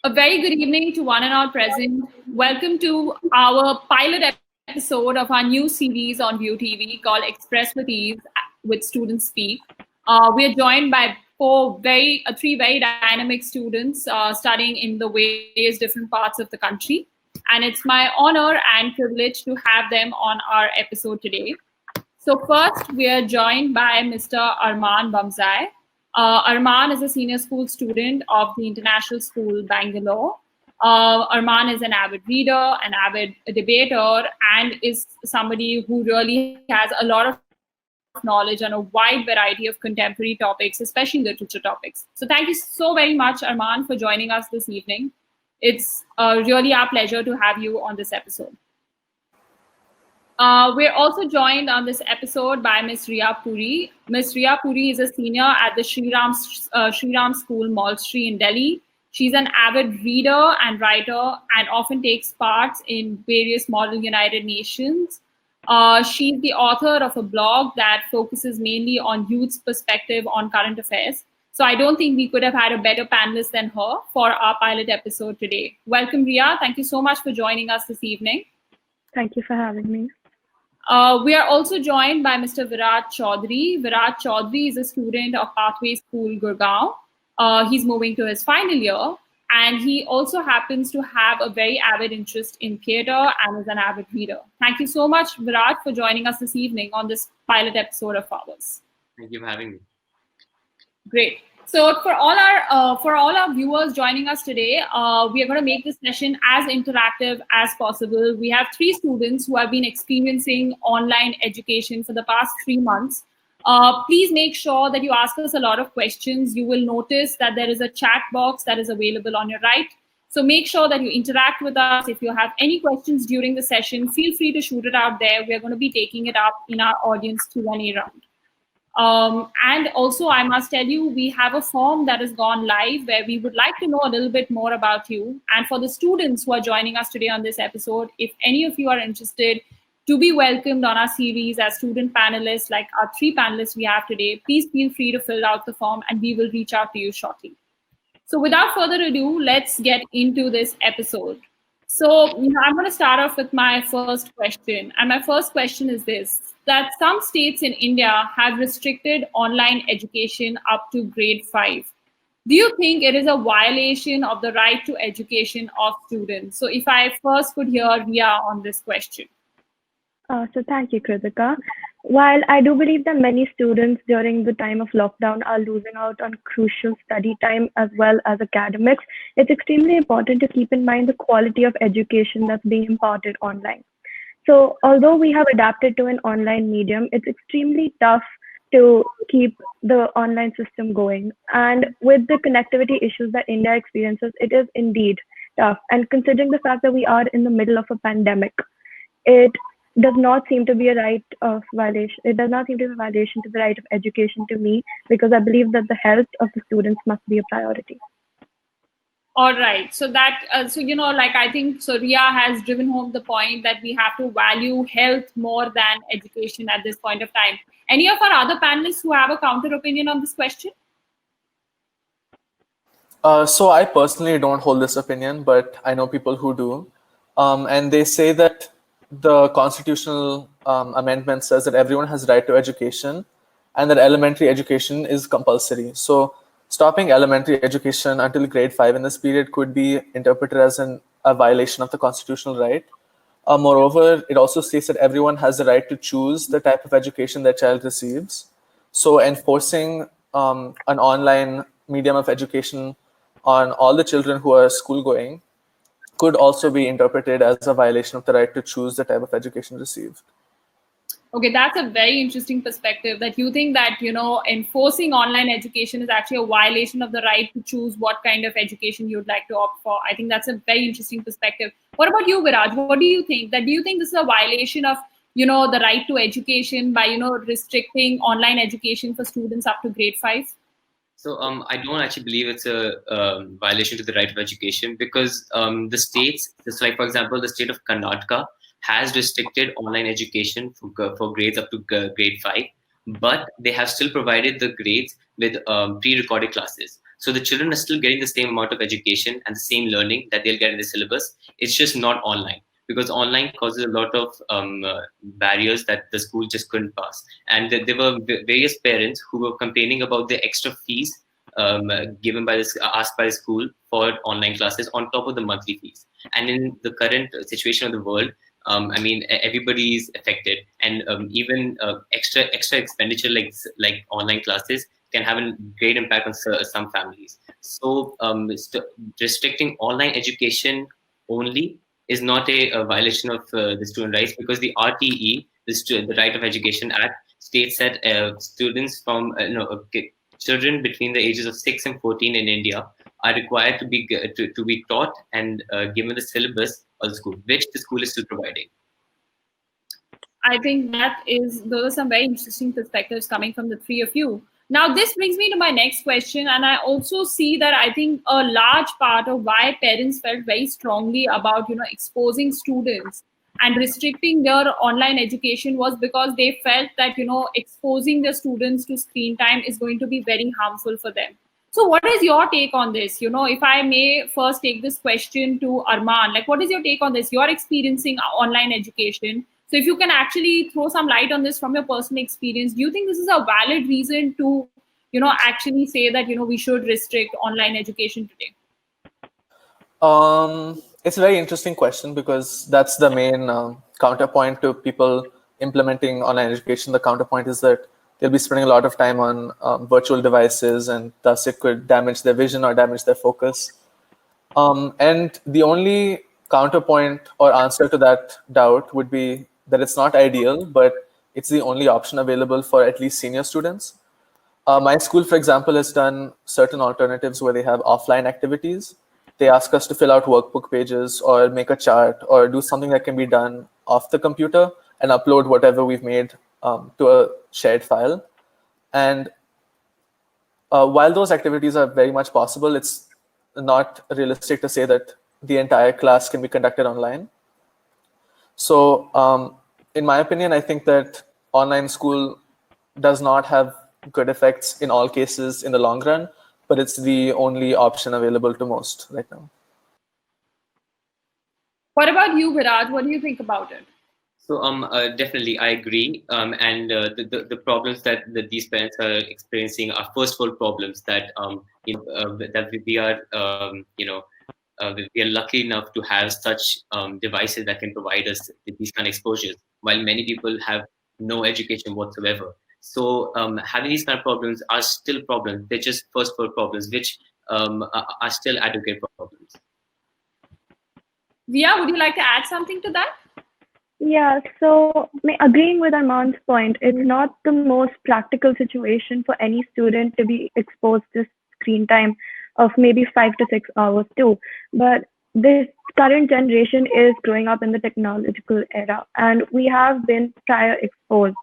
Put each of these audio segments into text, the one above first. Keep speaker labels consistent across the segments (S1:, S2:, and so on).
S1: A very good evening to one and all present. Welcome to our pilot episode of our new series on View TV called Express with Ease with Students Speak. We are joined by three very dynamic students studying in the various different parts of the country. And it's my honor and privilege to have them on our episode today. So first, we are joined by Mr. Arman Bamzai. Arman is a senior school student of the International School, Bangalore. Arman is an avid reader, an avid debater, and is somebody who really has a lot of knowledge on a wide variety of contemporary topics, especially literature topics. So thank you so very much, Arman, for joining us this evening. It's really our pleasure to have you on this episode. We're also joined on this episode by Ms. Riya Puri. Ms. Riya Puri is a senior at the Shri Ram School, Malsri in Delhi. She's an avid reader and writer and often takes part in various Model United Nations. She's the author of a blog that focuses mainly on youth's perspective on current affairs. So I don't think we could have had a better panelist than her for our pilot episode today. Welcome, Riya. Thank you so much for joining us this evening.
S2: Thank you for having me.
S1: We are also joined by Mr. Virat Chaudhary. Virat Chaudhary is a student of Pathway School, Gurgaon. He's moving to his final year, and he also happens to have a very avid interest in theatre and is an avid reader. Thank you so much, Virat, for joining us this evening on this pilot episode of ours.
S3: Thank you for having me.
S1: Great. So for all our viewers joining us today, we are going to make this session as interactive as possible. We have three students who have been experiencing online education for the past 3 months. Please make sure that you ask us a lot of questions. You will notice that there is a chat box that is available on your right. So make sure that you interact with us. If you have any questions during the session, feel free to shoot it out there. We are going to be taking it up in our audience Q&A round. And also, I must tell you, we have a form that has gone live where we would like to know a little bit more about you. And for the students who are joining us today on this episode, if any of you are interested to be welcomed on our series as student panelists, like our three panelists we have today, please feel free to fill out the form and we will reach out to you shortly. So without further ado, let's get into this episode. So I'm going to start off with my first question. And my first question is this, that some states in India have restricted online education up to grade 5. Do you think it is a violation of the right to education of students? So if I first could hear Ria on this question.
S2: So thank you, Kritika. While I do believe that many students during the time of lockdown are losing out on crucial study time as well as academics, it's extremely important to keep in mind the quality of education that's being imparted online. So although we have adapted to an online medium, it's extremely tough to keep the online system going. And with the connectivity issues that India experiences, it is indeed tough. And considering the fact that we are in the middle of a pandemic, it does not seem to be a right of violation. It does not seem to be a violation to the right of education to me, because I believe that the health of the students must be a priority.
S1: All right. So that, I think Ria has driven home the point that we have to value health more than education at this point of time. Any of our other panelists who have a counter opinion on this question?
S4: So I personally don't hold this opinion, but I know people who do. And they say that the constitutional amendment says that everyone has right to education and that elementary education is compulsory. So stopping elementary education until grade 5 in this period could be interpreted as a violation of the constitutional right. Moreover, it also states that everyone has the right to choose the type of education their child receives. So enforcing an online medium of education on all the children who are school going could also be interpreted as a violation of the right to choose the type of education received.
S1: Okay, that's a very interesting perspective, that you think that, enforcing online education is actually a violation of the right to choose what kind of education you'd like to opt for. I think that's a very interesting perspective. What about you, Viraj? What do you think? Do you think this is a violation of, the right to education by, restricting online education for students up to grade 5?
S3: So I don't actually believe it's a violation to the right of education, because the states, just like, for example, the state of Karnataka has restricted online education for grades up to grade 5, but they have still provided the grades with pre-recorded classes. So the children are still getting the same amount of education and the same learning that they'll get in the syllabus. It's just not online, because online causes a lot of barriers that the school just couldn't pass. And there were various parents who were complaining about the extra fees given by this asked by the school for online classes on top of the monthly fees. And in the current situation of the world, I mean, everybody is affected, and even extra expenditure like online classes can have a great impact on some families. So restricting online education only is not a violation of the student rights, because the RTE, the Right of Education Act, states that students from children between the ages of 6 and 14 in India are required to be taught and given the syllabus of the school, which the school is still providing.
S1: I think those are some very interesting perspectives coming from the three of you. Now, this brings me to my next question. And I also see that I think a large part of why parents felt very strongly about, exposing students and restricting their online education was because they felt that, exposing the students to screen time is going to be very harmful for them. So what is your take on this? If I may first take this question to Arman, like, what is your take on this? You're experiencing online education. So if you can actually throw some light on this from your personal experience, do you think this is a valid reason to, actually say that, we should restrict online education today?
S4: It's a very interesting question, because that's the main counterpoint to people implementing online education. The counterpoint is that they'll be spending a lot of time on virtual devices, and thus it could damage their vision or damage their focus. And the only counterpoint or answer to that doubt would be that it's not ideal, but it's the only option available for at least senior students. My school, for example, has done certain alternatives where they have offline activities. They ask us to fill out workbook pages or make a chart or do something that can be done off the computer and upload whatever we've made to a shared file. And while those activities are very much possible, it's not realistic to say that the entire class can be conducted online. So in my opinion, I think that online school does not have good effects in all cases in the long run, but it's the only option available to most right now.
S1: What about you, Viraj? What do you think about it?
S3: So definitely, I agree. And the problems that these parents are experiencing are first world problems that that we are we are lucky enough to have such devices that can provide us with these kind of exposures, while many people have no education whatsoever. So having these kind of problems are still problems. They're just first world problems, which are still adequate problems.
S1: Via, would you like to add something to that?
S2: Yeah, so agreeing with Arman's point, it's not the most practical situation for any student to be exposed to screen time of maybe 5 to 6 hours too. But this current generation is growing up in the technological era, and we have been prior exposed.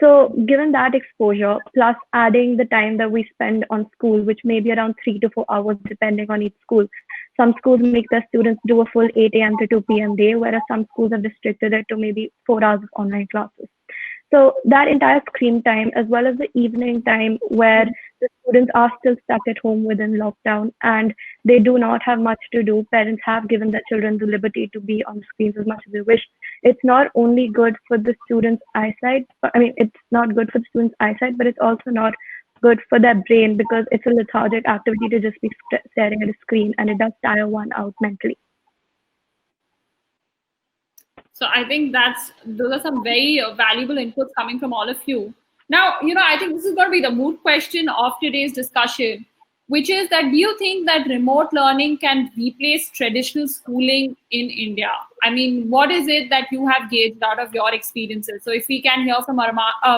S2: So given that exposure, plus adding the time that we spend on school, which may be around 3 to 4 hours depending on each school. Some schools make their students do a full 8 a.m. to 2 p.m. day, whereas some schools have restricted it to maybe 4 hours of online classes. So that entire screen time, as well as the evening time where the students are still stuck at home within lockdown and they do not have much to do, parents have given their children the liberty to be on screens as much as they wish. It's not only good for the students' eyesight, it's not good for the students' eyesight, but it's also not good for their brain, because it's a lethargic activity to just be staring at a screen, and it does tire one out mentally.
S1: So I think those are some very valuable inputs coming from all of you. Now, I think this is going to be the moot question of today's discussion, which is that, do you think that remote learning can replace traditional schooling in India? I mean, what is it that you have gauged out of your experiences? So if we can hear from Viraj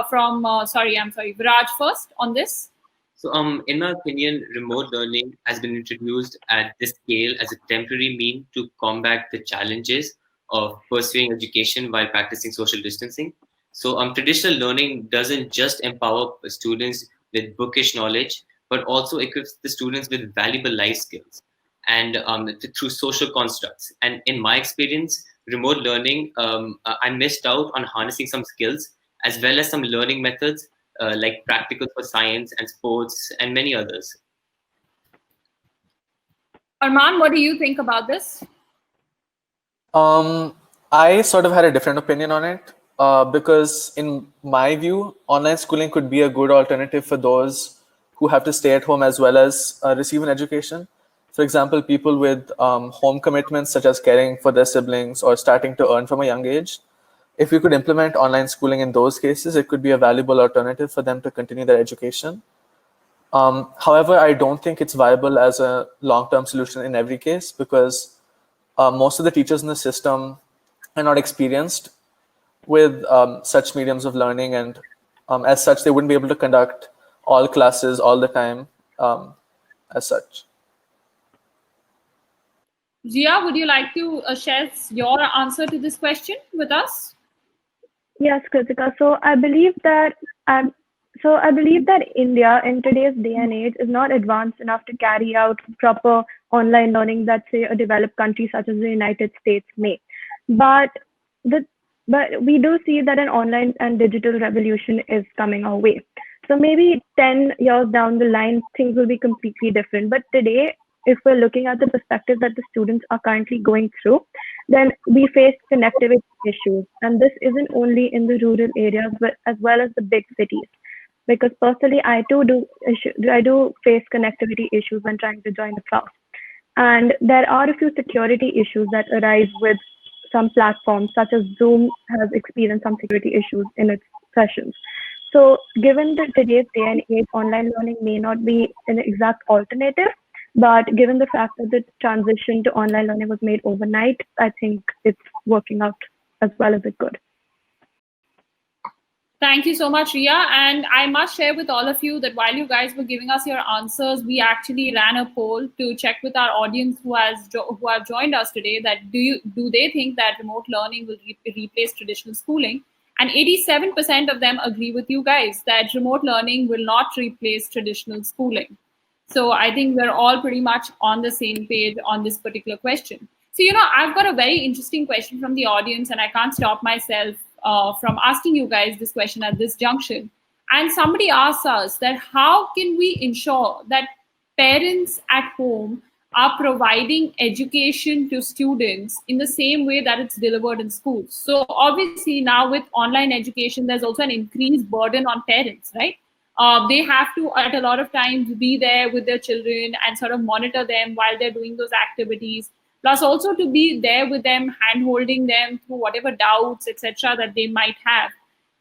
S1: first on this.
S3: So, in my opinion, remote learning has been introduced at this scale as a temporary mean to combat the challenges of pursuing education while practicing social distancing. So, traditional learning doesn't just empower students with bookish knowledge, but also equips the students with valuable life skills and through social constructs. And in my experience, remote learning, I missed out on harnessing some skills as well as some learning methods like practical for science and sports and many others.
S1: Arman, what do you think about this?
S4: I sort of had a different opinion on it because, in my view, online schooling could be a good alternative for those who have to stay at home as well as receive an education. For example, people with home commitments, such as caring for their siblings or starting to earn from a young age. If we could implement online schooling in those cases, it could be a valuable alternative for them to continue their education. However, I don't think it's viable as a long-term solution in every case because most of the teachers in the system are not experienced with such mediums of learning, and as such, they wouldn't be able to conduct all classes all the time as such.
S1: Jia, would you like to share your answer to this question with us?
S2: Yes, Kritika. I believe that India in today's day and age is not advanced enough to carry out proper online learning that, say, a developed country such as the United States may. But the but we do see that an online and digital revolution is coming our way. So maybe 10 years down the line, things will be completely different. But today, if we're looking at the perspective that the students are currently going through, then we face connectivity issues. And this isn't only in the rural areas, but as well as the big cities. Because personally, I do face connectivity issues when trying to join the class. And there are a few security issues that arise with some platforms, such as Zoom has experienced some security issues in its sessions. So given that today's day and age, online learning may not be an exact alternative, but given the fact that the transition to online learning was made overnight, I think it's working out as well as it could.
S1: Thank you so much, Ria. And I must share with all of you that while you guys were giving us your answers, we actually ran a poll to check with our audience who have joined us today that do they think that remote learning will replace traditional schooling? And 87% of them agree with you guys that remote learning will not replace traditional schooling. So I think we're all pretty much on the same page on this particular question. So, I've got a very interesting question from the audience, and I can't stop myself from asking you guys this question at this junction. And somebody asks us that how can we ensure that parents at home are providing education to students in the same way that it's delivered in schools? So obviously now with online education, there's also an increased burden on parents, right? They have to, at a lot of times, be there with their children and sort of monitor them while they're doing those activities. Plus, also to be there with them, hand-holding them through whatever doubts, etc., that they might have,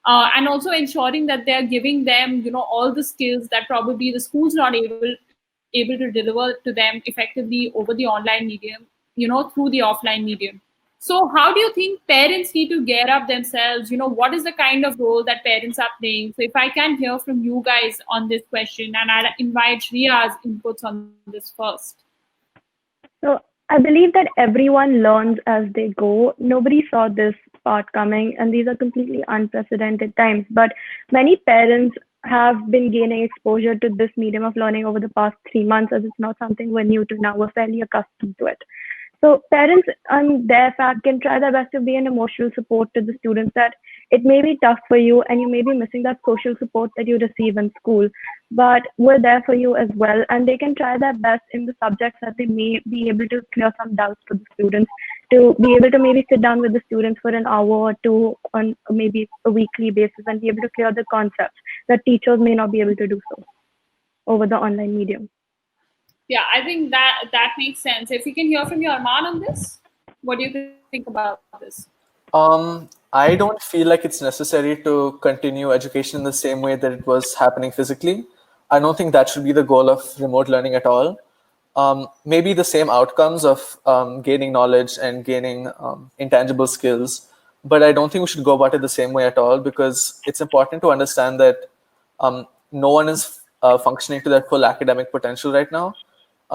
S1: and also ensuring that they're giving them, all the skills that probably the school's not able to deliver to them effectively over the online medium, through the offline medium. So how do you think parents need to gear up themselves? What is the kind of role that parents are playing? So if I can hear from you guys on this question, and I'll invite Ria's inputs on this first.
S2: So I believe that everyone learns as they go. Nobody saw this part coming, and these are completely unprecedented times. But many parents have been gaining exposure to this medium of learning over the past 3 months, as it's not something we're new to now. We're fairly accustomed to it. So parents on their part can try their best to be an emotional support to the students, that it may be tough for you and you may be missing that social support that you receive in school, but we're there for you as well. And they can try their best in the subjects that they may be able to clear some doubts for the students, to be able to maybe sit down with the students for an hour or two on maybe a weekly basis and be able to clear the concepts that teachers may not be able to do so over the online medium.
S1: Yeah, I think that makes sense. If we can hear from you, Arman, on this, what do you think about this?
S4: I don't feel like it's necessary to continue education in the same way that it was happening physically. I don't think that should be the goal of remote learning at all. Maybe the same outcomes of gaining knowledge and gaining intangible skills, but I don't think we should go about it the same way at all, because it's important to understand that no one is functioning to their full academic potential right now.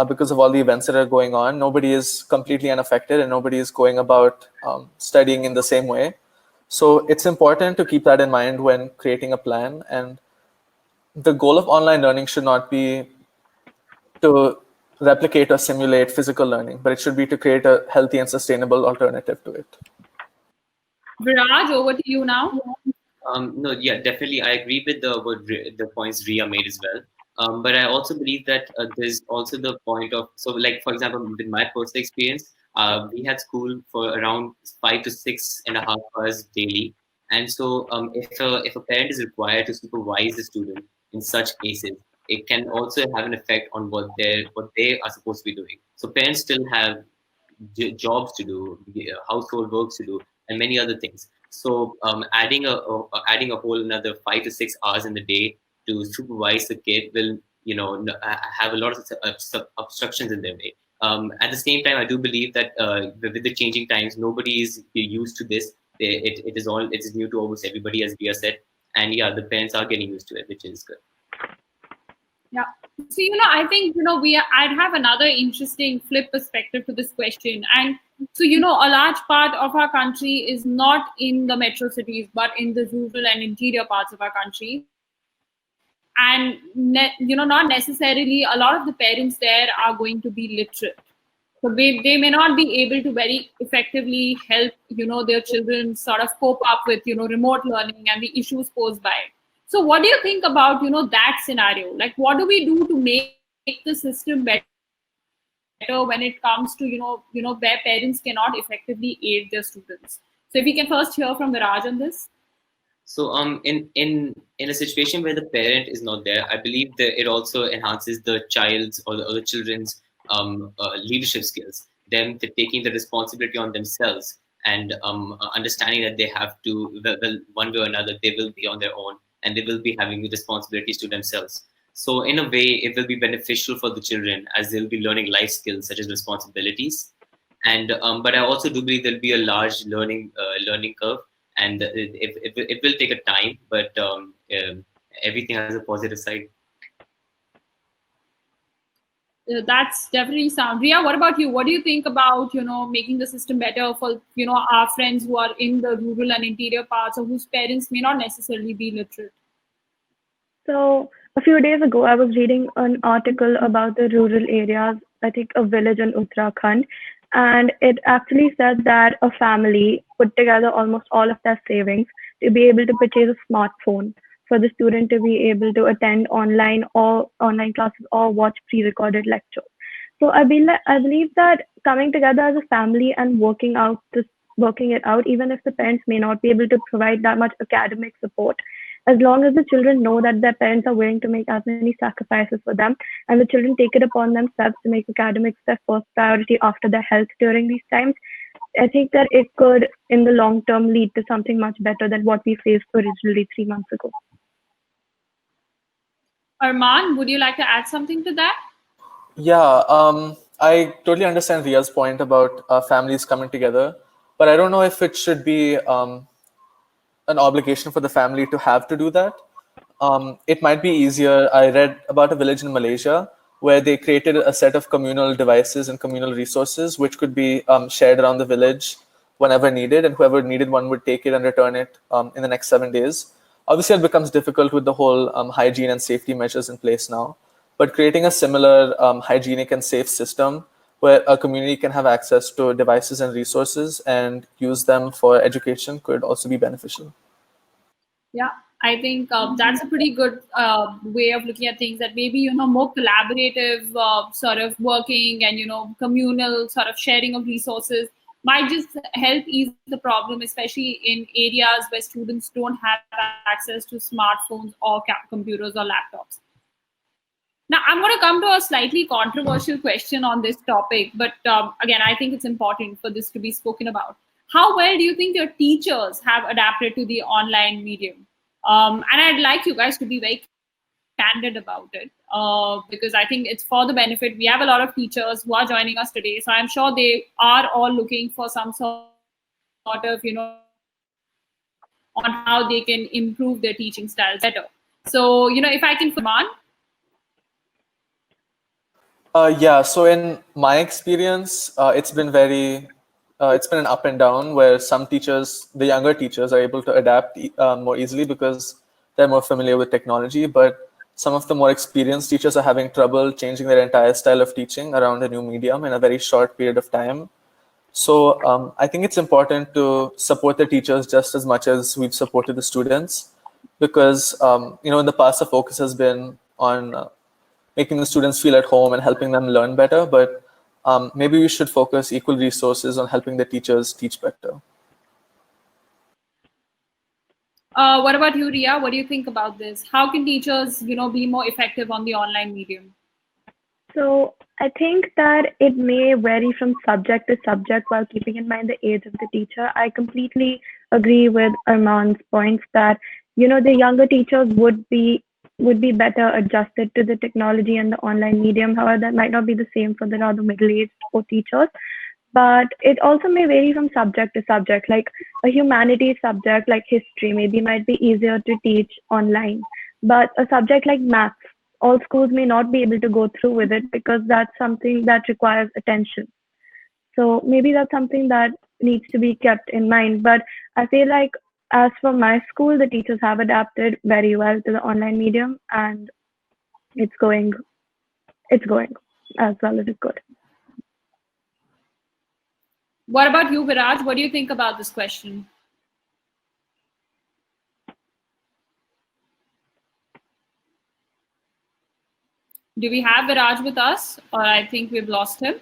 S4: Because of all the events that are going on, nobody is completely unaffected and nobody is going about studying in the same way. So it's important to keep that in mind when creating a plan. And the goal of online learning should not be to replicate or simulate physical learning, but it should be to create a healthy and sustainable alternative to it.
S1: Viraj, over to you now.
S3: No, yeah, definitely. I agree with the points Ria made as well. But I also believe that there's also the point of, so like, for example, with my personal experience, we had school for around 5 to 6.5 hours daily. And so if a parent is required to supervise the student in such cases, it can also have an effect on what they are supposed to be doing. So parents still have jobs to do, household works to do, and many other things. So adding a whole another 5 to 6 hours in the day to supervise the kid will, have a lot of obstructions in their way. At the same time, I do believe that with the changing times, nobody is used to this. It is new to almost everybody, as Dia said, and yeah, the parents are getting used to it, which is good.
S1: Yeah. So, I think, I'd have another interesting flip perspective to this question. And so, a large part of our country is not in the metro cities, but in the rural and interior parts of our country. And, not necessarily a lot of the parents there are going to be literate. So they may not be able to very effectively help, their children sort of cope up with, remote learning and the issues posed by it. So what do you think about, that scenario? Like, what do we do to make the system better when it comes to, where parents cannot effectively aid their students? So if we can first hear from Viraj on this.
S3: So in a situation where the parent is not there, I believe that it also enhances the child's or the children's leadership skills. Them taking the responsibility on themselves and understanding that they have to, well, one way or another, they will be on their own and they will be having the responsibilities to themselves. So in a way, it will be beneficial for the children as they'll be learning life skills such as responsibilities. And but I also do believe there'll be a large learning curve, and it will take a time, but everything has a positive side.
S1: That's definitely sound. Ria, what about you? What do you think about, making the system better for, our friends who are in the rural and interior parts or whose parents may not necessarily be literate?
S2: So a few days ago, I was reading an article about the rural areas, I think a village in Uttarakhand, and it actually said that a family put together almost all of their savings to be able to purchase a smartphone for the student to be able to attend online classes or watch pre-recorded lectures. So I believe that coming together as a family and working it out, even if the parents may not be able to provide that much academic support, as long as the children know that their parents are willing to make as many sacrifices for them, and the children take it upon themselves to make academics their first priority after their health during these times, I think that it could, in the long term, lead to something much better than what we faced originally 3 months ago.
S1: Arman, would you like to add something to that?
S4: Yeah, I totally understand Ria's point about families coming together, but I don't know if it should be an obligation for the family to have to do that. It might be easier. I read about a village in Malaysia where they created a set of communal devices and communal resources which could be shared around the village whenever needed, and whoever needed one would take it and return it in the next 7 days. Obviously, it becomes difficult with the whole hygiene and safety measures in place now, but creating a similar hygienic and safe system where a community can have access to devices and resources and use them for education could also be beneficial.
S1: Yeah, I think that's a pretty good way of looking at things, that maybe, more collaborative sort of working and, communal sort of sharing of resources might just help ease the problem, especially in areas where students don't have access to smartphones or computers or laptops. Now, I'm going to come to a slightly controversial question on this topic, but again, I think it's important for this to be spoken about. How well do you think your teachers have adapted to the online medium? And I'd like you guys to be very candid about it, because I think it's for the benefit. We have a lot of teachers who are joining us today, so I'm sure they are all looking for some sort of, on how they can improve their teaching styles better. So, if I can, Farman.
S4: Yeah, so in my experience, it's been an up and down, where some teachers, the younger teachers, are able to adapt more easily because they're more familiar with technology, but some of the more experienced teachers are having trouble changing their entire style of teaching around a new medium in a very short period of time. So I think it's important to support the teachers just as much as we've supported the students, because in the past the focus has been on making the students feel at home and helping them learn better. But maybe we should focus equal resources on helping the teachers teach better.
S1: What about you, Ria? What do you think about this? How can teachers, be more effective on the online medium?
S2: So I think that it may vary from subject to subject while keeping in mind the age of the teacher. I completely agree with Arman's points that, the younger teachers would be better adjusted to the technology and the online medium. However, that might not be the same for the rather middle-aged or teachers. But it also may vary from subject to subject. Like a humanities subject like history maybe might be easier to teach online. But a subject like maths, all schools may not be able to go through with it because that's something that requires attention. So maybe that's something that needs to be kept in mind. But I feel like as for my school, the teachers have adapted very well to the online medium, and it's going as well as it could.
S1: What about you, Viraj? What do you think about this question? Do we have Viraj with us, or I think we've lost him?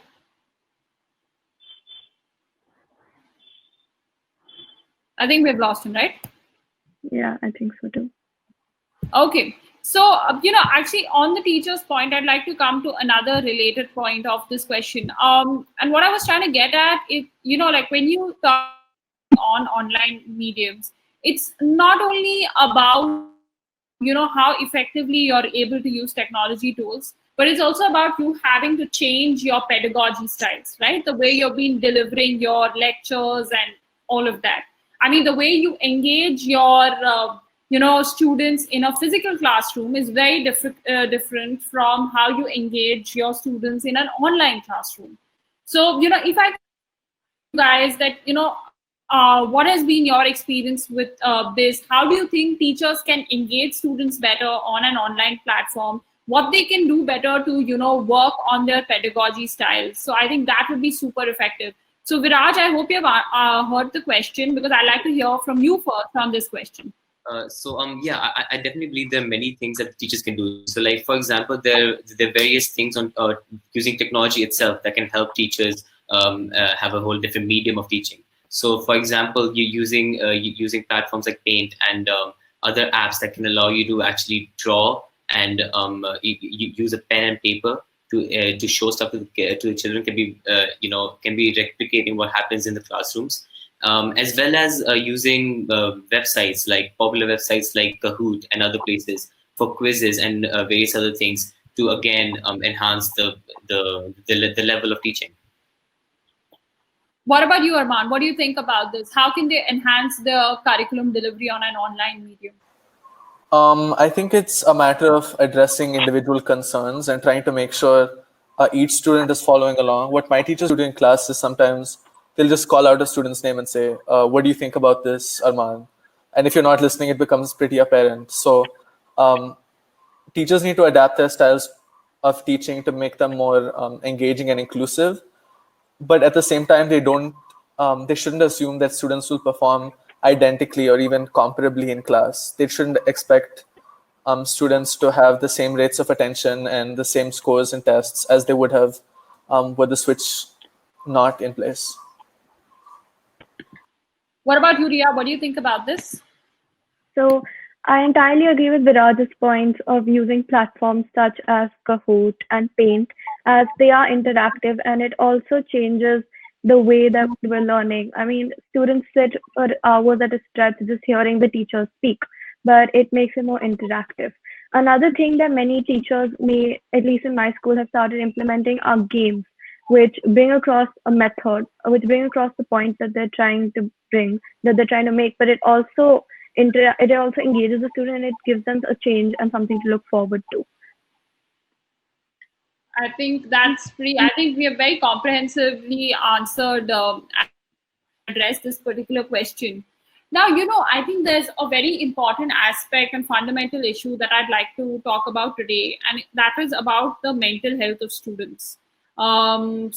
S1: I think we've lost him, right?
S2: Yeah, I think so too.
S1: Okay. So, actually on the teacher's point, I'd like to come to another related point of this question. And what I was trying to get at is, like when you talk on online mediums, it's not only about, how effectively you're able to use technology tools, but it's also about you having to change your pedagogy styles, right? The way you've been delivering your lectures and all of that. I mean, the way you engage your, students in a physical classroom is very different from how you engage your students in an online classroom. So, if I guys that, what has been your experience with this? How do you think teachers can engage students better on an online platform? What they can do better to, work on their pedagogy styles? So I think that would be super effective. So Viraj, I hope you have heard the question, because I'd like to hear from you first on this question.
S3: Yeah, I definitely believe there are many things that teachers can do. So like, for example, there are various things on using technology itself that can help teachers have a whole different medium of teaching. So for example, you're using platforms like Paint and other apps that can allow you to actually draw and you use a pen and paper to show stuff to the children. Can be replicating what happens in the classrooms. As well as using websites like popular websites like Kahoot and other places for quizzes and various other things to again enhance the level of teaching.
S1: What about you, Arman? What do you think about this? How can they enhance the curriculum delivery on an online medium?
S4: I think it's a matter of addressing individual concerns and trying to make sure each student is following along. What my teachers do in class is sometimes they'll just call out a student's name and say, what do you think about this, Arman? And if you're not listening, it becomes pretty apparent. So teachers need to adapt their styles of teaching to make them more engaging and inclusive. But at the same time, they shouldn't assume that students will perform identically or even comparably in class. They shouldn't expect students to have the same rates of attention and the same scores in tests as they would have with the switch not in place.
S1: What about you, Ria? What do you think about this?
S2: So I entirely agree with Viraj's points of using platforms such as Kahoot and Paint, as they are interactive, and it also changes the way that we're learning. I mean, students sit for hours at a stretch just hearing the teachers speak, but it makes it more interactive. Another thing that many teachers may, at least in my school, have started implementing are games, which bring across a method, which bring across the point that they're trying to make, but it also engages the student, and it gives them a change and something to look forward to.
S1: I think that's pretty. I think we have very comprehensively answered, addressed this particular question. Now, I think there's a very important aspect and fundamental issue that I'd like to talk about today, and that is about the mental health of students. All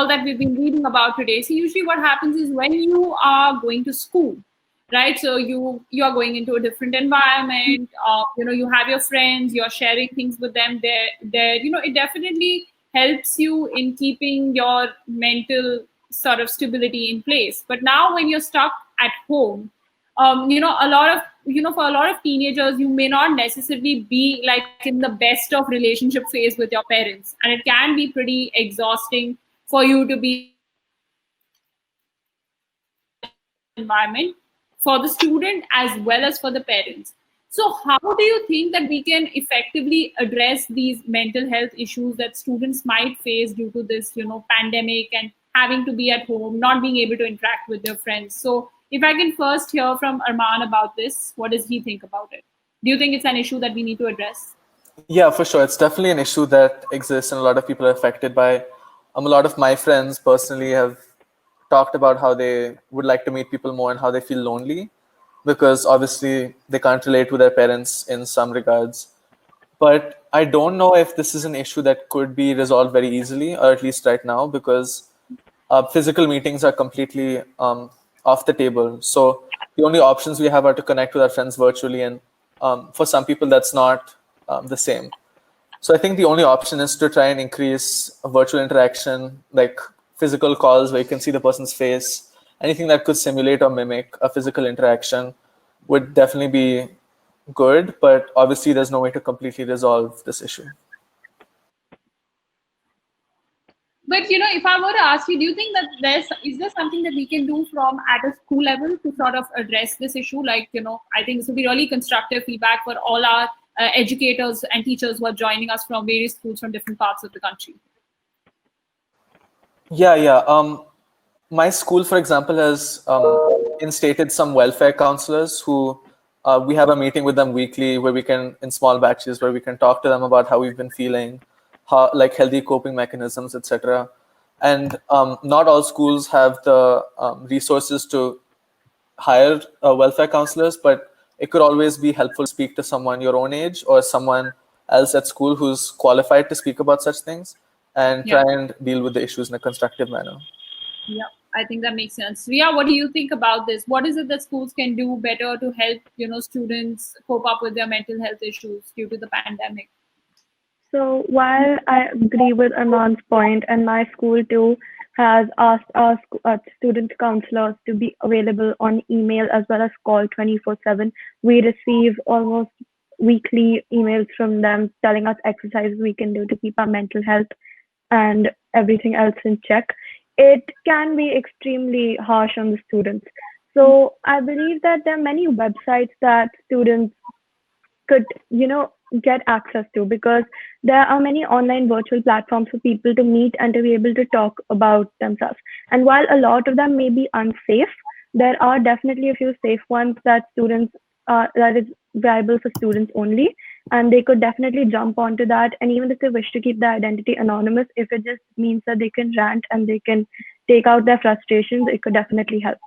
S1: that we've been reading about today. So usually what happens is when you are going to school, right? So you are going into a different environment. You have your friends, you're sharing things with them. There, it definitely helps you in keeping your mental sort of stability in place. But now when you're stuck at home, a lot of for a lot of teenagers, you may not necessarily be like in the best of relationship phase with your parents, and it can be pretty exhausting for you to be in such an environment, for the student as well as for the parents. So how do you think that we can effectively address these mental health issues that students might face due to this, pandemic, and having to be at home, not being able to interact with their friends? So if I can first hear from Arman about this, what does he think about it? Do you think it's an issue that we need to address?
S4: Yeah, for sure. It's definitely an issue that exists and a lot of people are affected by. A lot of my friends personally have talked about how they would like to meet people more and how they feel lonely because obviously they can't relate to their parents in some regards. But I don't know if this is an issue that could be resolved very easily, or at least right now, because physical meetings are completely off the table. So the only options we have are to connect with our friends virtually, and for some people, that's not the same. So I think the only option is to try and increase virtual interaction, like physical calls where you can see the person's face. Anything that could simulate or mimic a physical interaction would definitely be good, but obviously there's no way to completely resolve this issue.
S1: But if I were to ask you, do you think that is there something that we can do from at a school level to sort of address this issue? Like, I think this would be really constructive feedback for all our educators and teachers who are joining us from various schools from different parts of the country.
S4: Yeah. My school, for example, has instated some welfare counselors who we have a meeting with them weekly where we can, in small batches, where we can talk to them about how we've been feeling, how, like healthy coping mechanisms, etc. And not all schools have the resources to hire welfare counselors, but it could always be helpful to speak to someone your own age or someone else at school who's qualified to speak about such things and try and deal with the issues in a constructive manner.
S1: Yeah, I think that makes sense. Ria, what do you think about this? What is it that schools can do better to help, students cope up with their mental health issues due to the pandemic?
S2: So while I agree with Arman's point, and my school too has asked our student counselors to be available on email as well as call 24/7, we receive almost weekly emails from them telling us exercises we can do to keep our mental health and everything else in check. It can be extremely harsh on the students. So I believe that there are many websites that students could get access to, because there are many online virtual platforms for people to meet and to be able to talk about themselves. And while a lot of them may be unsafe, there are definitely a few safe ones that is viable for students only, and they could definitely jump onto that. And even if they wish to keep their identity anonymous, if it just means that they can rant and they can take out their frustrations, it could definitely help.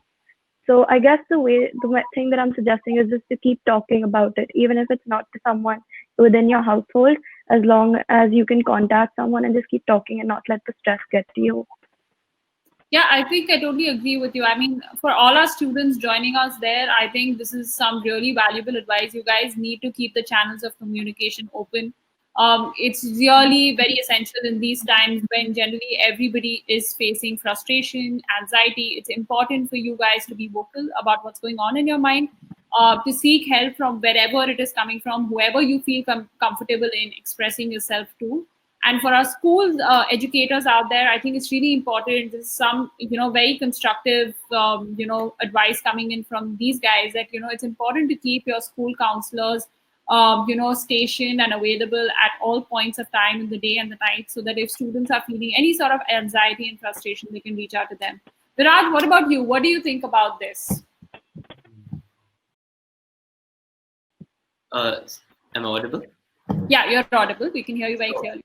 S2: So I guess the thing that I'm suggesting is just to keep talking about it, even if it's not to someone within your household, as long as you can contact someone and just keep talking and not let the stress get to you.
S1: Yeah, I think I totally agree with you. I mean, for all our students joining us there, I think this is some really valuable advice. You guys need to keep the channels of communication open. It's really very essential in these times when generally everybody is facing frustration, anxiety. It's important for you guys to be vocal about what's going on in your mind, to seek help from wherever it is coming from, whoever you feel comfortable in expressing yourself to. And for our school educators out there, I think it's really important. There's some, very constructive, advice coming in from these guys that, it's important to keep your school counselors, stationed and available at all points of time in the day and the night, so that if students are feeling any sort of anxiety and frustration, they can reach out to them. Viraj, what about you? What do you think about this?
S3: Am I audible?
S1: Yeah, you're audible. We can hear you very clearly.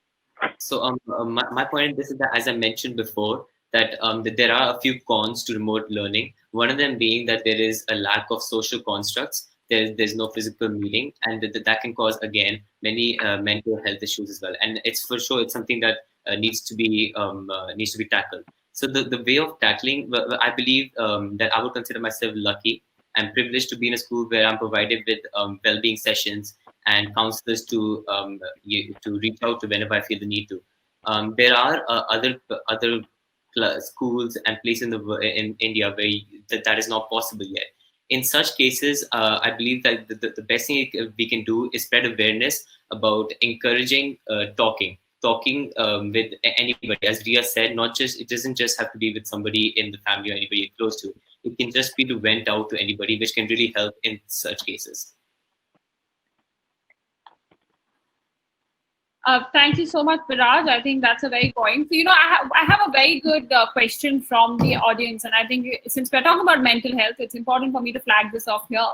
S3: So my point in this is that, as I mentioned before, that there are a few cons to remote learning. One of them being that there is a lack of social constructs. There's no physical meeting, and that can cause, again, many mental health issues as well. And it's for sure it's something that needs to be tackled. So the way of tackling, I believe that I would consider myself lucky I'm privileged to be in a school where I'm provided with well-being sessions and counselors to reach out to whenever I feel the need to. There are other schools and places in India where that is not possible yet. In such cases, I believe that the best thing we can do is spread awareness about encouraging talking with anybody. As Ria said, it doesn't just have to be with somebody in the family or anybody close to. It can just be to vent out to anybody, which can really help in such cases.
S1: Thank you so much, Viraj. I think that's a very point. So, I have a very good question from the audience. And I think since we're talking about mental health, it's important for me to flag this off here.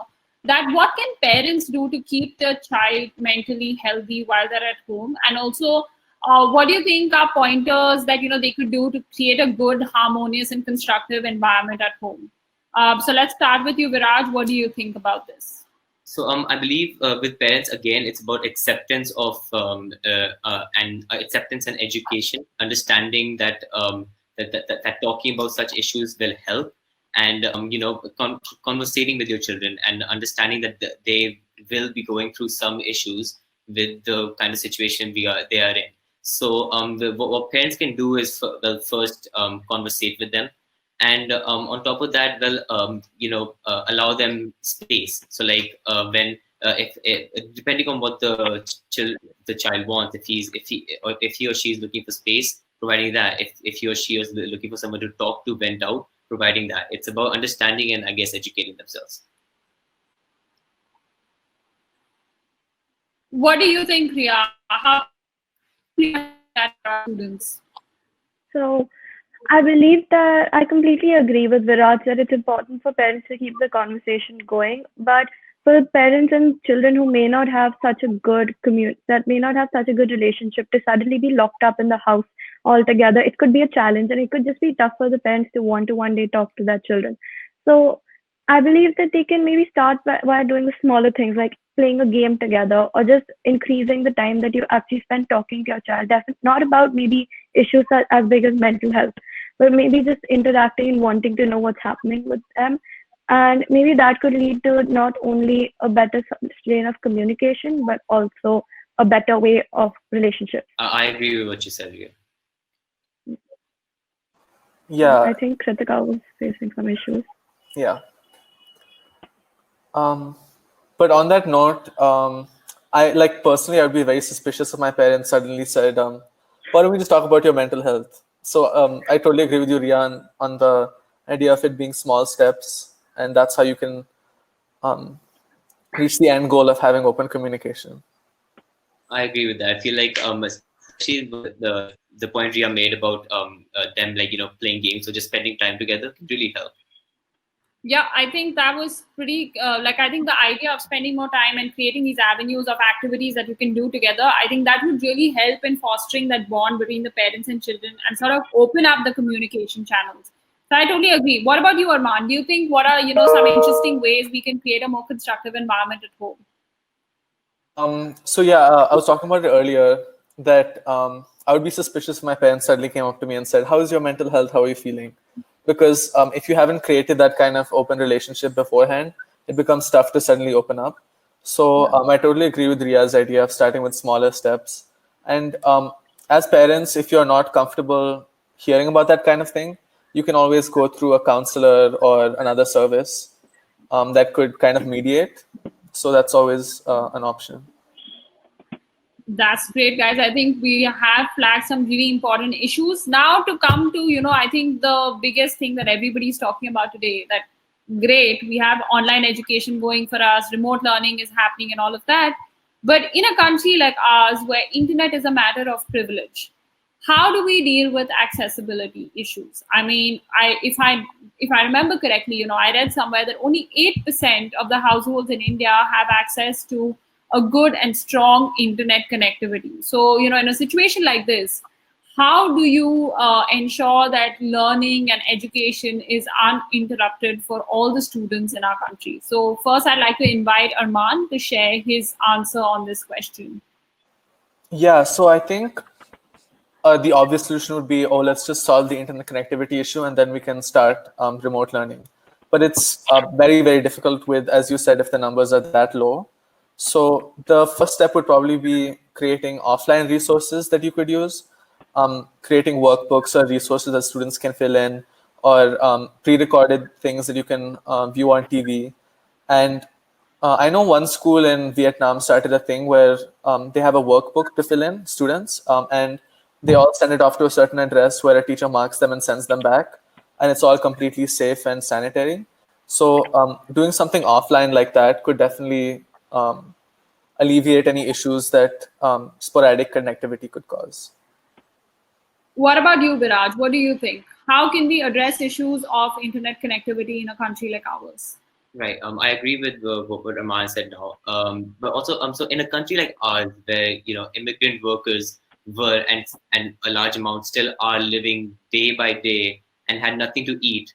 S1: That what can parents do to keep their child mentally healthy while they're at home? And also, what do you think are pointers that, they could do to create a good, harmonious and constructive environment at home? So let's start with you, Viraj. What do you think about this?
S3: So I believe with parents, again, it's about acceptance of and acceptance and education, understanding that, that talking about such issues will help, and conversating with your children and understanding that they will be going through some issues with the kind of situation they are in. So what parents can do is first conversate with them. And on top of that, allow them space. So like when if depending on what the child wants, if he or she is looking for space, providing that. If he or she is looking for someone to talk to, vent out, providing that. It's about understanding and, I guess, educating themselves.
S1: What do you think, Ria? How students?
S2: So I believe that I completely agree with Viraj that it's important for parents to keep the conversation going. But for parents and children who may not have such a good relationship, to suddenly be locked up in the house altogether, it could be a challenge, and it could just be tough for the parents to want to one day talk to their children. So I believe that they can maybe start by doing the smaller things like playing a game together, or just increasing the time that you actually spend talking to your child. That's not about maybe issues as big as mental health, but maybe just interacting and wanting to know what's happening with them. And maybe that could lead to not only a better strain of communication, but also a better way of relationships.
S3: I agree with what you said here.
S4: Yeah.
S2: I think Kritika was facing some issues.
S4: Yeah. But on that note, I personally, I'd be very suspicious if my parents suddenly said, "Why don't we just talk about your mental health?" So I totally agree with you, Rian, on the idea of it being small steps, and that's how you can reach the end goal of having open communication.
S3: I agree with that. I feel like especially the point Ria made about them playing games or just spending time together can really help.
S1: Yeah, I think that was pretty, I think the idea of spending more time and creating these avenues of activities that you can do together, I think that would really help in fostering that bond between the parents and children and sort of open up the communication channels. So I totally agree. What about you, Arman? Do you think what are, some interesting ways we can create a more constructive environment at home?
S4: I was talking about it earlier that I would be suspicious if my parents suddenly came up to me and said, "How is your mental health? How are you feeling?" Because if you haven't created that kind of open relationship beforehand, it becomes tough to suddenly open up. So I totally agree with Ria's idea of starting with smaller steps. And as parents, if you're not comfortable hearing about that kind of thing, you can always go through a counselor or another service that could kind of mediate. So that's always an option.
S1: That's great, guys. I think we have flagged some really important issues. Now to come to, I think the biggest thing that everybody's talking about today, that great, we have online education going for us, remote learning is happening and all of that. But in a country like ours, where internet is a matter of privilege, how do we deal with accessibility issues? I mean, if I remember correctly, I read somewhere that only 8% of the households in India have access to a good and strong internet connectivity. So, in a situation like this, how do you ensure that learning and education is uninterrupted for all the students in our country? So first, I'd like to invite Arman to share his answer on this question.
S4: Yeah, so I think the obvious solution would be, let's just solve the internet connectivity issue and then we can start remote learning. but it's very, very difficult with, as you said, if the numbers are that low. So the first step would probably be creating offline resources that you could use, creating workbooks or resources that students can fill in, or pre-recorded things that you can view on TV. And I know one school in Vietnam started a thing where they have a workbook to fill in, students, and they all send it off to a certain address where a teacher marks them and sends them back. And it's all completely safe and sanitary. So doing something offline like that could definitely alleviate any issues that sporadic connectivity could cause.
S1: What about you, Viraj? What do you think? How can we address issues of internet connectivity in a country like ours?
S3: Right. I agree with what Aman said now. But also, so in a country like ours, where immigrant workers were and a large amount still are living day by day and had nothing to eat,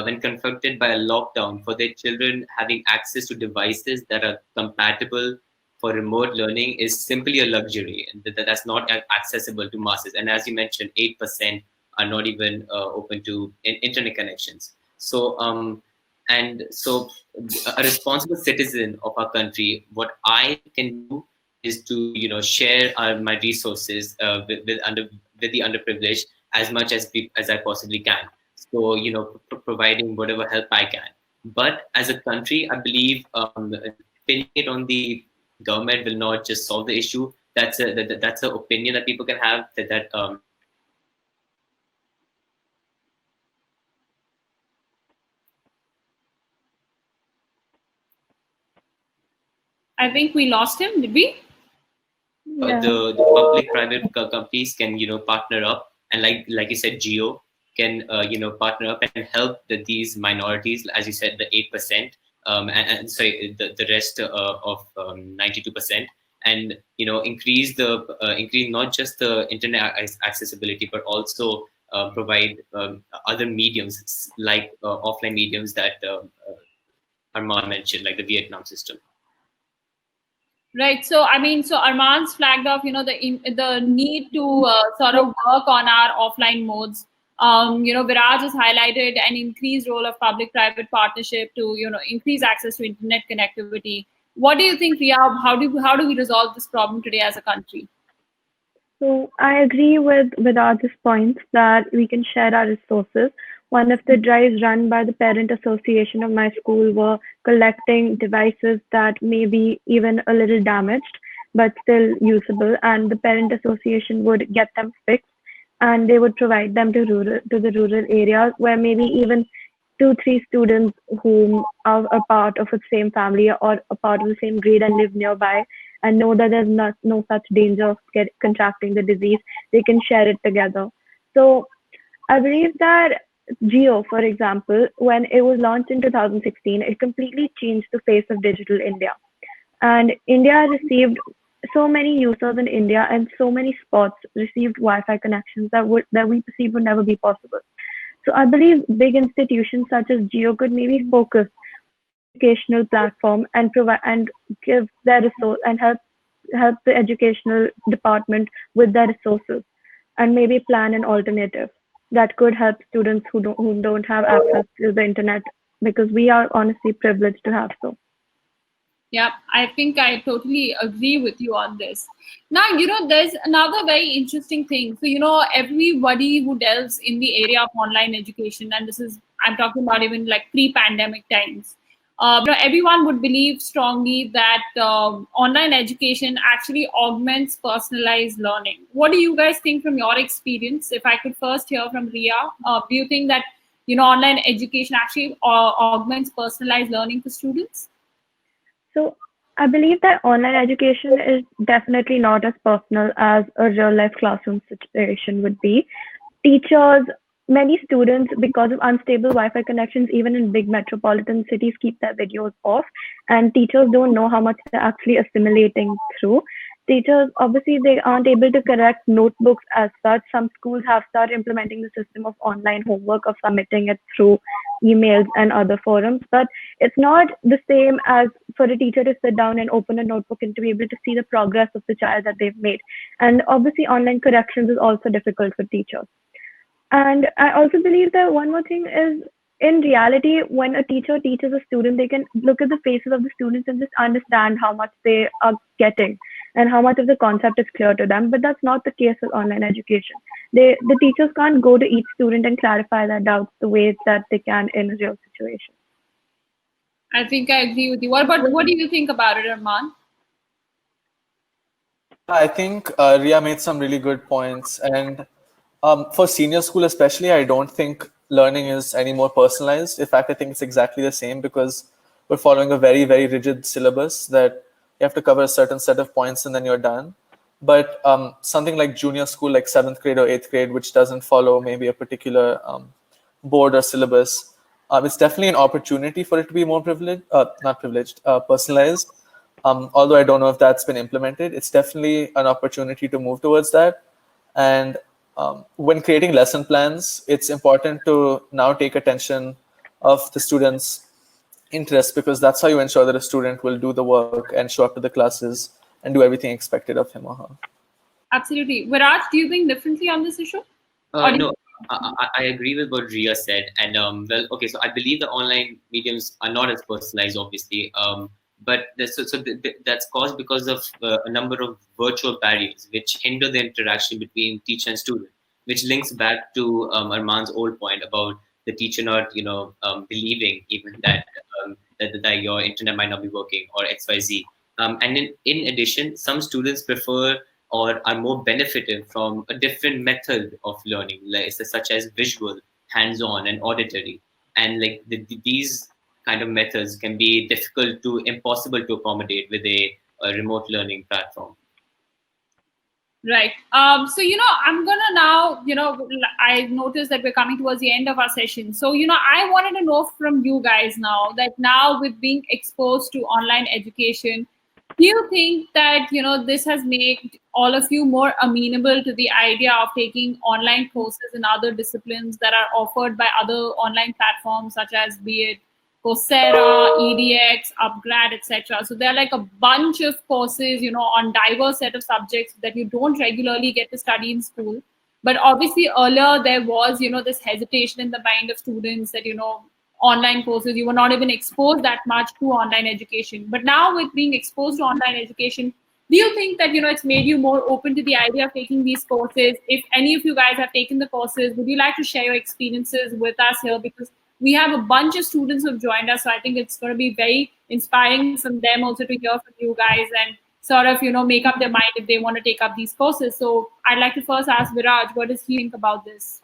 S3: when confronted by a lockdown, for their children having access to devices that are compatible for remote learning is simply a luxury, and that's not accessible to masses. And as you mentioned, 8% are not even open to internet connections. So and so a responsible citizen of our country, what I can do is to share my resources with the underprivileged as much as I possibly can. So providing whatever help I can. But as a country, I believe pinning it on the government will not just solve the issue. That's that's an opinion that people can have that
S1: I think we lost him. Did we?
S2: Yeah.
S3: the public-private companies can partner up, and like you said, Geo can partner up and help these minorities, as you said, the 8%, and sorry, the rest of 92%, and increase not just the internet accessibility, but also provide other mediums like offline mediums that Arman mentioned, like the Vietnam system.
S1: Right. So, I mean, so Arman's flagged off, the need to sort of work on our offline modes. Viraj has highlighted an increased role of public-private partnership to, increase access to internet connectivity. What do you think, Ria? How do we resolve this problem today as a country?
S2: So I agree with Viraj's points that we can share our resources. One of the drives run by the Parent Association of my school were collecting devices that may be even a little damaged, but still usable. And the Parent Association would get them fixed and they would provide them to the rural areas where maybe even 2, 3 students whom are a part of the same family or a part of the same grade and live nearby and know that there's no such danger of contracting the disease, they can share it together. So I believe that Geo, for example, when it was launched in 2016, it completely changed the face of digital India. And India received so many users in India, and so many spots received Wi-Fi connections that we perceive would never be possible. So I believe big institutions such as Geo could maybe focus on the educational platform and provide and give their resource and help the educational department with their resources, and maybe plan an alternative that could help students who don't have access to the internet, because we are honestly privileged to have so.
S1: Yeah, I think I totally agree with you on this. Now, there's another very interesting thing. So, everybody who delves in the area of online education, and I'm talking about even like pre-pandemic times, everyone would believe strongly that online education actually augments personalized learning. What do you guys think from your experience? If I could first hear from Ria, do you think that, online education actually augments personalized learning for students?
S2: So I believe that online education is definitely not as personal as a real life classroom situation would be. Teachers, many students, because of unstable Wi-Fi connections, even in big metropolitan cities, keep their videos off, and teachers don't know how much they're actually assimilating through. Teachers, obviously, they aren't able to correct notebooks as such. Some schools have started implementing the system of online homework, of submitting it through emails and other forums, but it's not the same as for a teacher to sit down and open a notebook and to be able to see the progress of the child that they've made. And obviously, online corrections is also difficult for teachers. And I also believe that one more thing is in reality, when a teacher teaches a student, they can look at the faces of the students and just understand how much they are getting and how much of the concept is clear to them. But that's not the case with online education. The teachers can't go to each student and clarify their doubts the way that they can in a real situation.
S1: I think I agree with you. What do you think about it, Arman?
S4: Yeah, I think Ria made some really good points. And for senior school, especially, I don't think learning is any more personalized. In fact, I think it's exactly the same because we're following a very, very rigid syllabus that you have to cover a certain set of points and then you're done. But something like junior school, like seventh grade or eighth grade, which doesn't follow maybe a particular board or syllabus, it's definitely an opportunity for it to be more privileged, not privileged, personalized. Although I don't know if that's been implemented, it's definitely an opportunity to move towards that. And when creating lesson plans, it's important to now take attention of the students' interest because that's how you ensure that a student will do the work and show up to the classes and do everything expected of him or her.
S1: Absolutely. Viraj, do you think differently on this issue? Or do
S3: No, I agree with what Ria said, and well, okay. So I believe the online mediums are not as personalized, obviously, but that's caused because of a number of virtual barriers which hinder the interaction between teacher and student, which links back to Arman's old point about the teacher not, believing even that your internet might not be working or X Y Z. And in addition, some students prefer or are more benefited from a different method of learning, like such as visual, hands-on, and auditory. And like these kind of methods can be difficult to impossible to accommodate with a remote learning platform.
S1: Right. So, I'm going to now, I noticed that we're coming towards the end of our session. So, I wanted to know from you guys now that now with being exposed to online education, do you think that, this has made all of you more amenable to the idea of taking online courses in other disciplines that are offered by other online platforms, such as be it Coursera, EDX, Upgrad, etc. So there are like a bunch of courses, on diverse set of subjects that you don't regularly get to study in school. But obviously earlier there was, this hesitation in the mind of students that, online courses, you were not even exposed that much to online education. But now with being exposed to online education, do you think that, it's made you more open to the idea of taking these courses? If any of you guys have taken the courses, would you like to share your experiences with us here? Because we have a bunch of students who have joined us. So I think it's going to be very inspiring from them also to hear from you guys and sort of, make up their mind if they want to take up these courses. So I'd like to first ask Viraj, what does he think about this?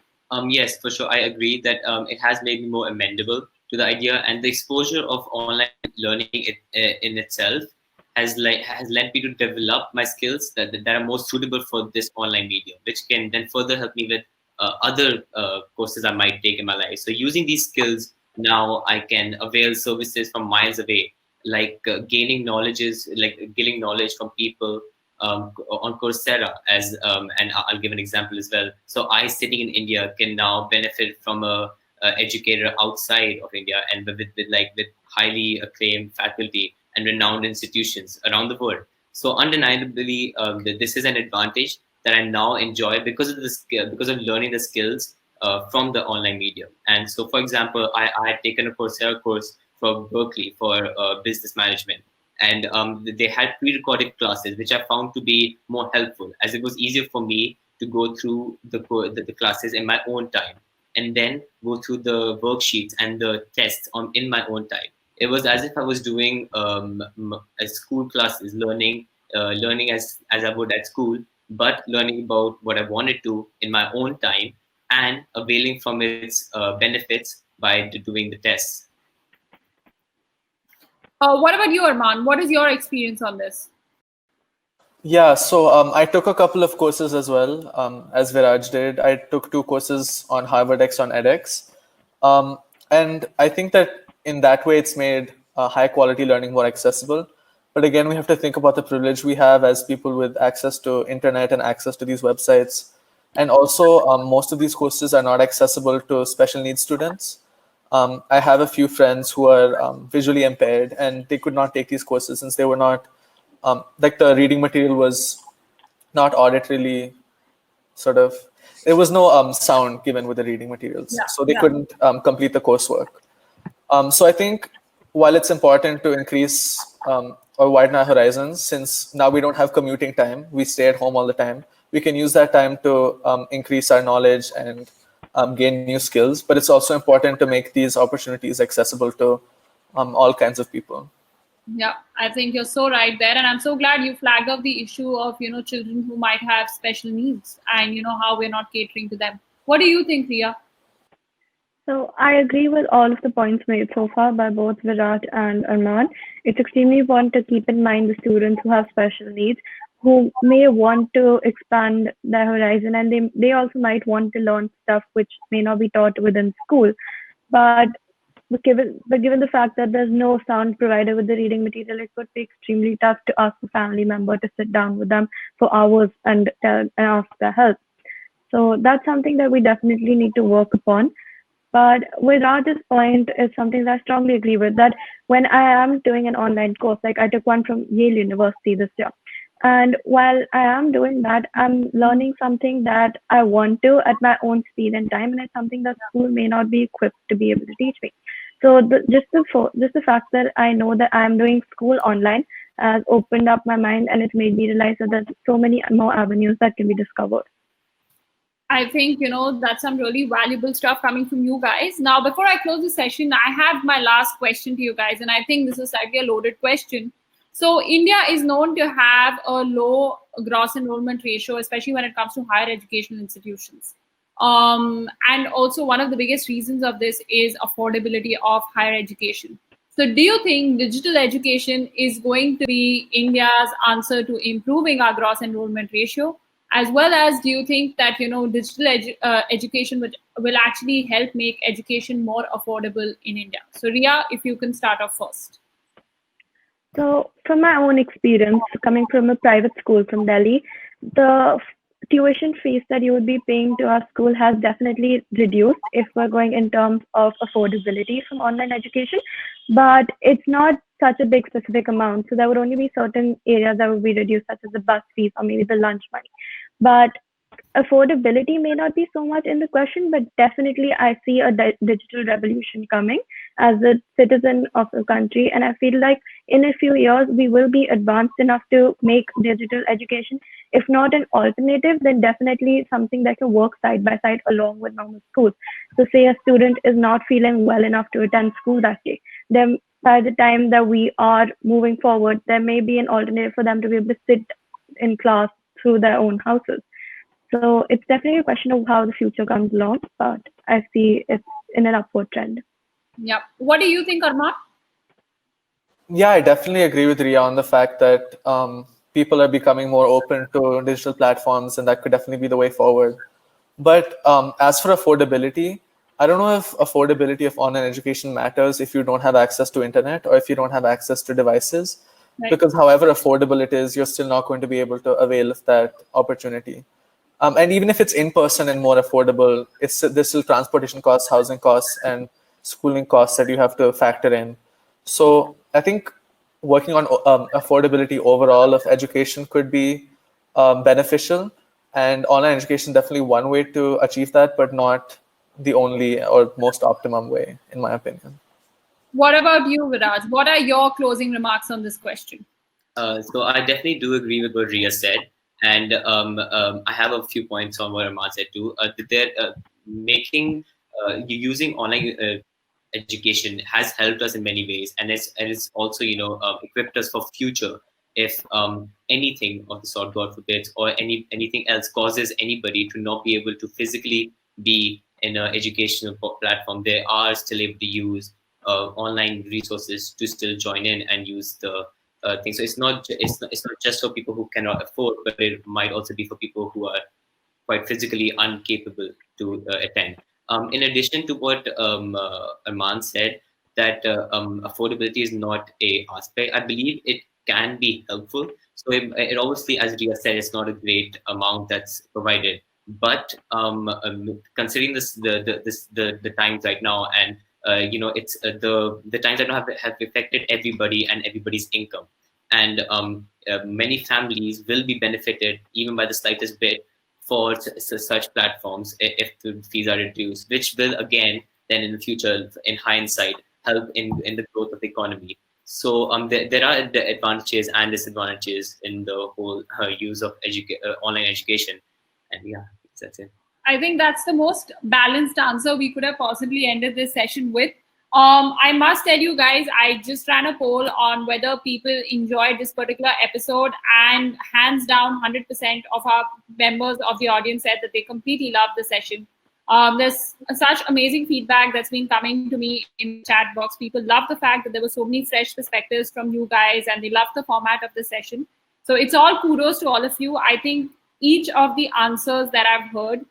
S3: Yes, for sure. I agree that it has made me more amendable to the idea, and the exposure of online learning in itself has led me to develop my skills that are more suitable for this online medium, which can then further help me with other courses I might take in my life. So using these skills now, I can avail services from miles away, like gaining knowledge from people on Coursera, and I'll give an example as well. So I, sitting in India, can now benefit from a educator outside of India and with highly acclaimed faculty and renowned institutions around the world. So undeniably, this is an advantage that I now enjoy because of learning the skills from the online medium. And so, for example, I had taken a Coursera course for Berkeley for business management. And they had pre-recorded classes, which I found to be more helpful, as it was easier for me to go through the classes in my own time, and then go through the worksheets and the tests in my own time. It was as if I was doing a school classes, learning as I would at school, but learning about what I wanted to in my own time and availing from its benefits by doing the tests.
S1: What about you, Arman? What is your experience on this?
S4: Yeah, so I took a couple of courses as well, as Viraj did. I took 2 courses on Harvard X on edX. And I think that in that way, it's made high quality learning more accessible. But again, we have to think about the privilege we have as people with access to internet and access to these websites. And also, most of these courses are not accessible to special needs students. I have a few friends who are visually impaired, and they could not take these courses since they were not, like the reading material was not auditorily there was no sound given with the reading materials, so they couldn't complete the coursework. So I think while it's important to increase or widen our horizons, since now we don't have commuting time, we stay at home all the time, we can use that time to increase our knowledge and gain new skills. But it's also important to make these opportunities accessible to all kinds of people.
S1: Yeah, I think you're so right there, and I'm so glad you flagged up the issue of children who might have special needs, and how we're not catering to them. What do you think, Ria?
S2: So I agree with all of the points made so far by both Virat and Arman. It's extremely important to keep in mind the students who have special needs, who may want to expand their horizon, and they also might want to learn stuff which may not be taught within school. But given the fact that there's no sound provided with the reading material, it would be extremely tough to ask a family member to sit down with them for hours and ask their help. So that's something that we definitely need to work upon. But with Raj's point is something that I strongly agree with, that when I am doing an online course, like I took one from Yale University this year, and while I am doing that, I'm learning something that I want to at my own speed and time, and it's something that school may not be equipped to be able to teach me. So just the fact that I know that I'm doing school online has opened up my mind, and it's made me realize that there's so many more avenues that can be discovered.
S1: I think, that's some really valuable stuff coming from you guys. Now, before I close the session, I have my last question to you guys, and I think this is slightly a loaded question. So India is known to have a low gross enrollment ratio, especially when it comes to higher educational institutions. And also one of the biggest reasons of this is affordability of higher education. So do you think digital education is going to be India's answer to improving our gross enrollment ratio? As well as, do you think that digital education will actually help make education more affordable in India? So Ria, if you can start off first.
S2: So from my own experience, coming from a private school from Delhi, the tuition fees that you would be paying to our school has definitely reduced if we're going in terms of affordability from online education, but it's not such a big specific amount. So there would only be certain areas that would be reduced, such as the bus fees or maybe the lunch money. But affordability may not be so much in the question, but definitely I see a digital revolution coming as a citizen of the country. And I feel like in a few years, we will be advanced enough to make digital education, if not an alternative, then definitely something that can work side by side along with normal schools. So say a student is not feeling well enough to attend school that day, then by the time that we are moving forward, there may be an alternative for them to be able to sit in class through their own houses. So it's definitely a question of how the future comes along, but I see it's in an upward trend.
S1: Yeah. What do you think, Arman?
S4: Yeah, I definitely agree with Ria on the fact that people are becoming more open to digital platforms, and that could definitely be the way forward. But as for affordability, I don't know if affordability of online education matters if you don't have access to internet or if you don't have access to devices. Right. Because however affordable it is, you're still not going to be able to avail of that opportunity. And even if it's in person and more affordable, there's still transportation costs, housing costs, and schooling costs that you have to factor in. So I think working on affordability overall of education could be beneficial, and online education definitely one way to achieve that, but not the only or most optimum way, in my opinion.
S1: What about you, Viraj? What are your closing remarks on this question?
S3: So I definitely do agree with what Ria said. And I have a few points on what Arman said too. Making using online education has helped us in many ways, and it's also equipped us for future if anything of the sort, God forbid, or anything else causes anybody to not be able to physically be in an educational platform. They are still able to use online resources to still join in and use the thing. So it's not just for people who cannot afford, but it might also be for people who are quite physically incapable to attend. In addition to what Arman said, that affordability is not a aspect. I believe it can be helpful. So it obviously, as Ria said, it's not a great amount that's provided. But considering the times right now, and it's the times that have affected everybody and everybody's income, and many families will be benefited even by the slightest bit for such platforms if the fees are reduced, which will again then in the future, in hindsight, help in the growth of the economy. So there are the advantages and disadvantages in the whole use of online education, and yeah, that's it.
S1: I think that's the most balanced answer we could have possibly ended this session with. I must tell you guys, I just ran a poll on whether people enjoyed this particular episode, and hands down, 100% of our members of the audience said that they completely loved the session. There's such amazing feedback that's been coming to me in the chat box. People love the fact that there were so many fresh perspectives from you guys, and they love the format of the session. So it's all kudos to all of you. I think each of the answers that I've heard,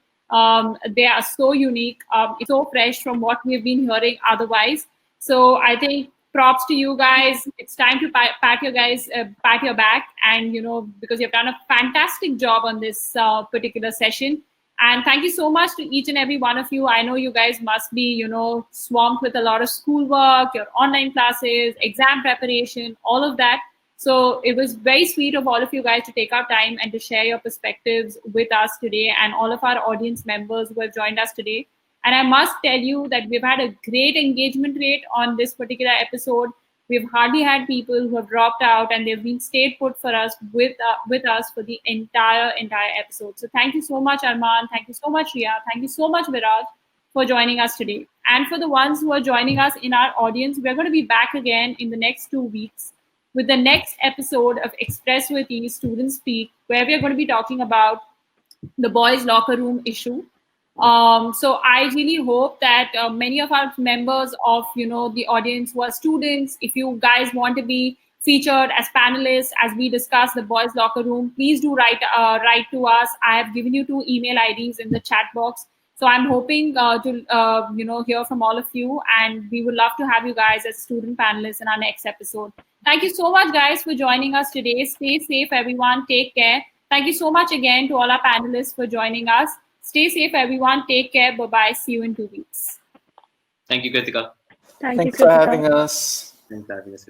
S1: they are so unique. It's so fresh from what we've been hearing otherwise. So I think props to you guys. It's time to pat your back, and because you've done a fantastic job on this particular session. And thank you so much to each and every one of you. I know you guys must be, swamped with a lot of schoolwork, your online classes, exam preparation, all of that. So it was very sweet of all of you guys to take our time and to share your perspectives with us today, and all of our audience members who have joined us today. And I must tell you that we've had a great engagement rate on this particular episode. We've hardly had people who have dropped out, and they've been stayed put for us with us for the entire episode. So thank you so much, Arman. Thank you so much, Ria. Thank you so much, Viraj, for joining us today. And for the ones who are joining us in our audience, we're going to be back again in the next 2 weeks with the next episode of Express with Ease Students Speak, where we are going to be talking about the boys' locker room issue. So I really hope that many of our members of the audience who are students, if you guys want to be featured as panelists as we discuss the boys' locker room, please do write to us. I have given you 2 email IDs in the chat box. So I'm hoping to hear from all of you, and we would love to have you guys as student panelists in our next episode. Thank you so much, guys, for joining us today. Stay safe, everyone. Take care. Thank you so much again to all our panelists for joining us. Stay safe, everyone. Take care. Bye-bye. See you in 2 weeks.
S3: Thank you, Kritika.
S2: Thank you,
S4: Thanks for
S2: Kritika.
S4: having us.
S3: Thanks for having us.